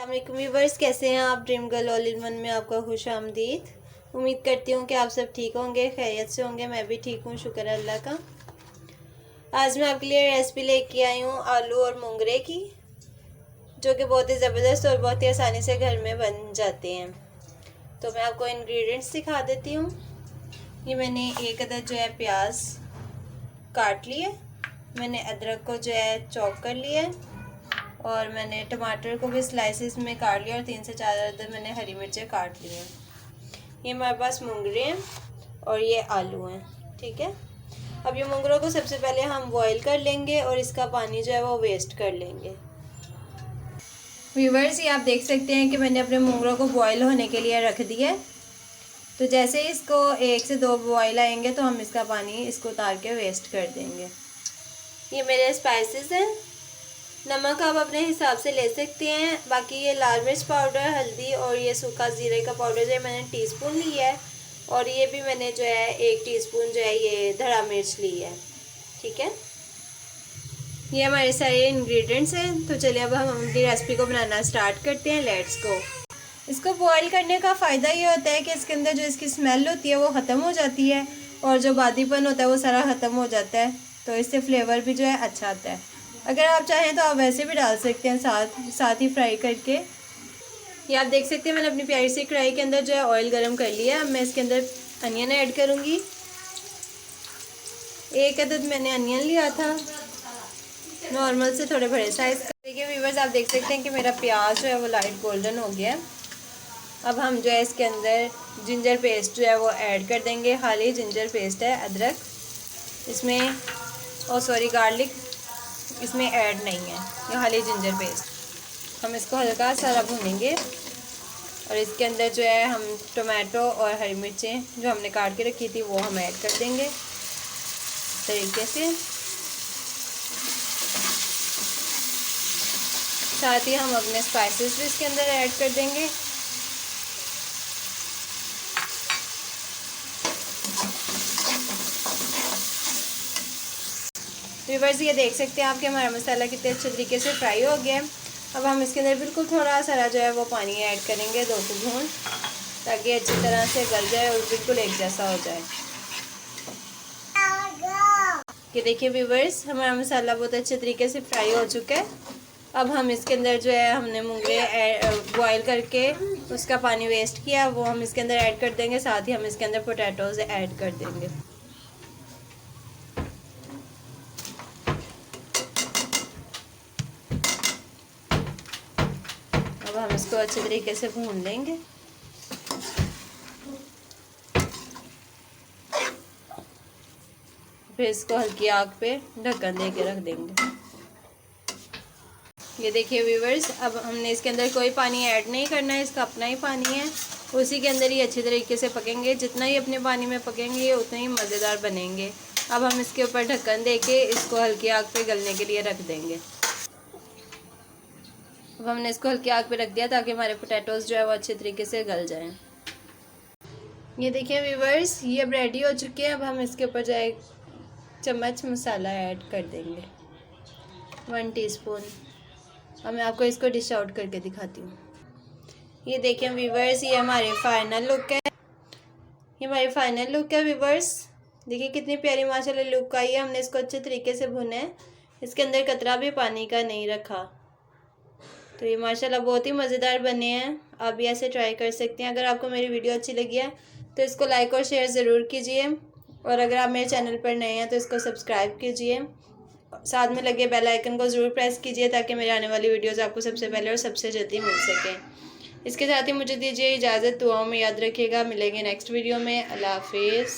अस्सलाम व्यूवर्स, कैसे हैं आप। Dream girl all in one में आपका खुश आमदीद। उम्मीद करती हूँ कि आप सब ठीक होंगे, खैरियत से होंगे। मैं भी ठीक हूँ, शुक्र है अल्लाह का। आज मैं आपके लिए रेसिपी लेके आई हूँ आलू और मोंगरे की, जो कि बहुत ही ज़बरदस्त और बहुत ही आसानी से घर में बन जाते हैं। तो मैं आपको इंग्रेडिएंट्स दिखा देती हूँ। ये मैंने एक अदद जो है प्याज काट लिए, मैंने अदरक को जो है चॉप कर लिया, और मैंने टमाटर को भी स्लाइसेस में काट लिया, और 3 से 4 अदद मैंने हरी मिर्चें काट ली हैं। ये हमारे पास मोंगरे हैं और ये आलू हैं, ठीक है। अब ये मोंगरों को सबसे पहले हम बॉईल कर लेंगे और इसका पानी जो है वो वेस्ट कर लेंगे। व्यूवर्स, ये आप देख सकते हैं कि मैंने अपने मोंगरों को बॉईल होने के लिए रख दिया है। तो जैसे इसको 1 से 2 बॉईल आएंगे तो हम इसका पानी इसको उतार के वेस्ट कर देंगे। ये मेरे स्पाइसेस हैं। नमक आप अपने हिसाब से ले सकते हैं। बाकी ये लाल मिर्च पाउडर, हल्दी और ये सूखा ज़ीरे का पाउडर जो है मैंने टीस्पून लिया है, और ये भी मैंने जो है 1 टीस्पून जो है ये धड़ा मिर्च ली है, ठीक है। ये हमारे सारे इंग्रेडिएंट्स हैं। तो चलिए अब हम अपनी रेसिपी को बनाना स्टार्ट करते हैं। Let's go. इसको बॉईल करने का फ़ायदा ये होता है कि इसके अंदर जो इसकी स्मेल होती है वो ख़त्म हो जाती है, और जो बादीपन होता है वो सारा ख़त्म हो जाता है। तो इससे फ्लेवर भी जो है अच्छा आता है। अगर आप चाहें तो आप वैसे भी डाल सकते हैं साथ ही फ्राई करके। ये आप देख सकते हैं मैंने अपनी प्यारी सी कढ़ाई के अंदर जो है ऑयल गरम कर लिया। अब मैं इसके अंदर अनियन ऐड करूँगी। 1 अदद मैंने अनियन लिया था, नॉर्मल से थोड़े बड़े साइज़ का। देखिए व्यूवर्स, आप देख सकते हैं कि मेरा प्याज जो है वो लाइट गोल्डन हो गया। अब हम जो है इसके अंदर जिंजर पेस्ट जो है वो ऐड कर देंगे। खाली जिंजर पेस्ट है, अदरक इसमें गार्लिक इसमें ऐड नहीं है, ये खाली जिंजर पेस्ट। हम इसको हल्का सा भूनेंगे, और इसके अंदर जो है हम टमाटो और हरी मिर्चें जो हमने काट के रखी थी वो हम ऐड कर देंगे तरीके से। साथ ही हम अपने स्पाइसेस भी इसके अंदर ऐड कर देंगे। व्यूवर्स, ये देख सकते हैं आप कि हमारा मसाला कितने अच्छे तरीके से फ्राई हो गया है। अब हम इसके अंदर बिल्कुल थोड़ा सा जो है वो पानी ऐड करेंगे, 2 घूंट, ताकि अच्छी तरह से गल जाए और बिल्कुल एक जैसा हो जाए। ये देखिए व्यूवर्स, हमारा मसाला बहुत अच्छे तरीके से फ्राई हो चुका है। अब हम इसके अंदर जो है हमने मोंगरे बॉईल करके उसका पानी वेस्ट किया वो हम इसके अंदर ऐड कर देंगे। साथ ही हम इसके अंदर पोटैटोज़ ऐड कर देंगे। अब हम इसको अच्छे तरीके से भून लेंगे। फिर इसको हल्की आग पे ढक्कन दे के रख देंगे। ये देखिए व्यूवर्स, अब हमने इसके अंदर कोई पानी ऐड नहीं करना है, इसका अपना ही पानी है। उसी के अंदर ही अच्छे तरीके से पकेंगे। जितना ही अपने पानी में पकेंगे ये उतने ही मज़ेदार बनेंगे। अब हम इसके ऊपर ढक्कन दे के इसको हल्की आग पे गलने के लिए रख देंगे। अब हमने इसको हल्की आग पे रख दिया ताकि हमारे पोटैटोज़ जो है वो अच्छे तरीके से गल जाएं। ये देखिए व्यूवर्स, ये अब रेडी हो चुके हैं। अब हम इसके ऊपर जो है 1 चम्मच मसाला ऐड कर देंगे, 1 टीस्पून। अब मैं आपको इसको डिश आउट करके दिखाती हूँ। ये देखिए व्यूवर्स, ये हमारी फाइनल लुक है। ये हमारी फाइनल लुक है व्यूवर्स। देखिए कितनी प्यारी माशाल्लाह लुक आई है। हमने इसको अच्छे तरीके से भुना है, इसके अंदर कतरा भी पानी का नहीं रखा। तो ये माशाल्लाह बहुत ही मज़ेदार बने हैं। आप भी ऐसे ट्राई कर सकते हैं। अगर आपको मेरी वीडियो अच्छी लगी है तो इसको लाइक और शेयर ज़रूर कीजिए, और अगर आप मेरे चैनल पर नए हैं तो इसको सब्सक्राइब कीजिए। साथ में लगे बेल आइकन को ज़रूर प्रेस कीजिए ताकि मेरे आने वाली वीडियोस आपको सबसे पहले और सबसे जल्दी मिल सकें। इसके साथ ही मुझे दीजिए इजाज़त। दुआओं में याद रखिएगा। मिलेंगे नेक्स्ट वीडियो में। अल्लाह हाफिज़।